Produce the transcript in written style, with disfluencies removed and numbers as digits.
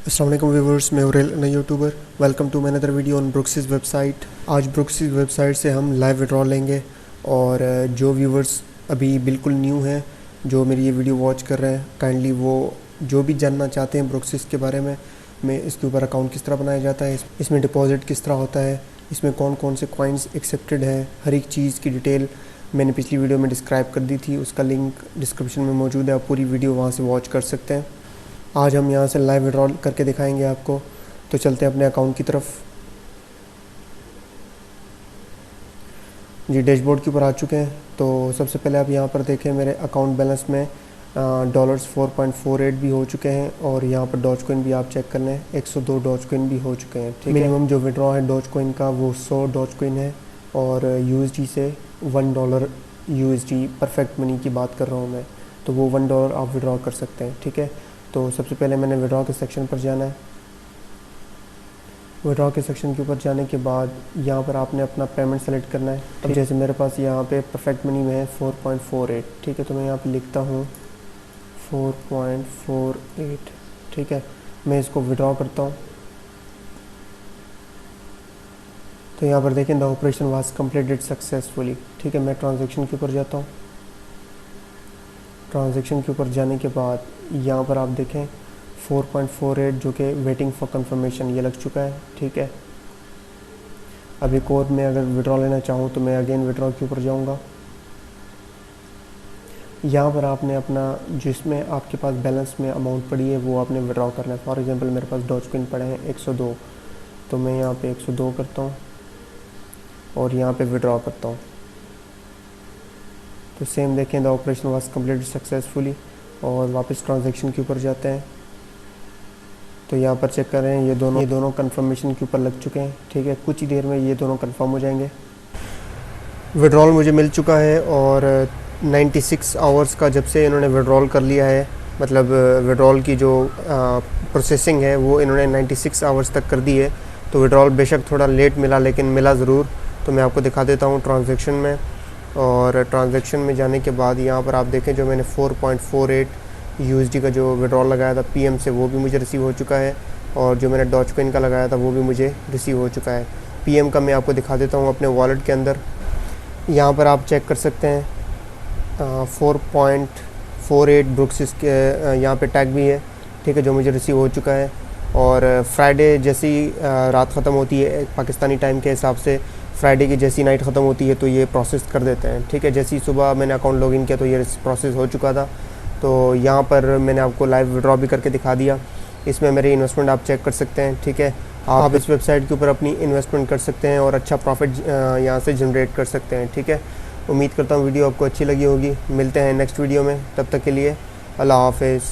अस्सलाम वालेकुम व्यूवर्स, मैं उरेल नई YouTuber. Welcome to my another video on Brooksis website. आज ब्रुक्सिस वेबसाइट से हम लाइव विड्रॉल लेंगे और जो व्यूवर्स अभी बिल्कुल न्यू हैं, जो मेरी ये वीडियो वॉच कर रहे हैं, काइंडली वो जो भी जानना चाहते हैं ब्रुक्सिस के बारे में इसके ऊपर अकाउंट किस तरह बनाया जाता है, इसमें डिपॉजिट किस तरह होता है, इसमें कौन कौन से कॉइन्स एक्सेप्टेड है, हर एक चीज़ की डिटेल मैंने पिछली वीडियो में डिस्क्राइब कर दी थी। उसका लिंक डिस्क्रिप्शन में मौजूद है, आप पूरी वीडियो वहाँ से वॉच कर सकते हैं। आज हम यहाँ से लाइव विड्रॉल करके दिखाएंगे आपको। तो चलते हैं अपने अकाउंट की तरफ। जी, डैशबोर्ड के ऊपर आ चुके हैं। तो सबसे पहले आप यहाँ पर देखें, मेरे अकाउंट बैलेंस में डॉलर्स 4.48 भी हो चुके हैं और यहाँ पर डॉज कॉइन भी आप चेक कर लें, 102 डॉज कॉइन भी हो चुके हैं। ठीक है, मिनिमम जो विड्रॉ है डॉज कॉइन का वो 100 डॉज कॉइन है और यूएसडी से $1 यूएसडी परफेक्ट मनी की बात कर रहा हूँ मैं, तो वो $1 आप विड्रॉ कर सकते हैं। ठीक है, तो सबसे पहले मैंने विड्रॉ के सेक्शन पर जाना है। विड्रॉ के सेक्शन के ऊपर जाने के बाद यहाँ पर आपने अपना पेमेंट सेलेक्ट करना है। अब जैसे मेरे पास यहाँ पे परफेक्ट मनी में है 4.48। ठीक है, तो मैं यहाँ पे लिखता हूँ 4.48। ठीक है, मैं इसको विड्रॉ करता हूँ। तो यहाँ पर देखें, the operation was completed successfully. ठीक है, मैं ट्रांजैक्शन के ऊपर जाता हूँ। ट्रांजैक्शन के ऊपर जाने के बाद यहाँ पर आप देखें 4.48 जो कि वेटिंग फॉर कंफर्मेशन ये लग चुका है। ठीक है, अब एक और मैं अगर विड्रॉ लेना चाहूँ तो मैं अगेन विड्रॉ के ऊपर जाऊँगा। यहाँ पर आपने अपना जिसमें आपके पास बैलेंस में अमाउंट पड़ी है वो आपने विड्रॉ करना है। फॉर एग्जांपल मेरे पास डॉज कॉइन पड़े हैं 102, तो मैं यहाँ पे 102 करता हूँ और यहाँ पे विड्रॉ करता हूँ। तो सेम देखें, the operation was completed successfully और वापस ट्रांजैक्शन के ऊपर जाते हैं। तो यहाँ पर चेक कर रहे हैं, ये दोनों कंफर्मेशन के ऊपर लग चुके हैं। ठीक है, कुछ ही देर में ये दोनों कंफर्म हो जाएंगे। विड्रॉल मुझे मिल चुका है और 96 आवर्स का जब से इन्होंने विड्रॉल कर लिया है, मतलब विड्रॉल की जो प्रोसेसिंग है वो इन्होंने 96 आवर्स तक कर दी है। तो विड्रॉल बेशक थोड़ा लेट मिला लेकिन मिला ज़रूर। तो मैं आपको दिखा देता हूँ ट्रांजैक्शन में, और ट्रांजैक्शन में जाने के बाद यहाँ पर आप देखें जो मैंने 4.48 यूएसडी का जो विड्रॉल लगाया था पीएम से वो भी मुझे रिसीव हो चुका है, और जो मैंने डॉज कॉइन का लगाया था वो भी मुझे रिसीव हो चुका है। पीएम का मैं आपको दिखा देता हूँ अपने वॉलेट के अंदर। यहाँ पर आप चेक कर सकते हैं 4.48 ब्रुक्सिस के यहाँ पे टैग भी है। ठीक है, जो मुझे रिसीव हो चुका है। और फ्राइडे जैसी रात ख़त्म होती है पाकिस्तानी टाइम के हिसाब से, फ्राइडे की जैसी नाइट ख़त्म होती है तो ये प्रोसेस कर देते हैं। ठीक है, जैसी सुबह मैंने अकाउंट लॉगिन किया तो ये प्रोसेस हो चुका था। तो यहाँ पर मैंने आपको लाइव विड्रॉ भी करके दिखा दिया। इसमें मेरी इन्वेस्टमेंट आप चेक कर सकते हैं। ठीक है, आप इस वेबसाइट के ऊपर अपनी इन्वेस्टमेंट कर सकते हैं और अच्छा प्रॉफिट यहाँ से जनरेट कर सकते हैं। ठीक है, उम्मीद करता हूँ वीडियो आपको अच्छी लगी होगी। मिलते हैं नेक्स्ट वीडियो में, तब तक के लिए अल्लाह हाफ़िज़।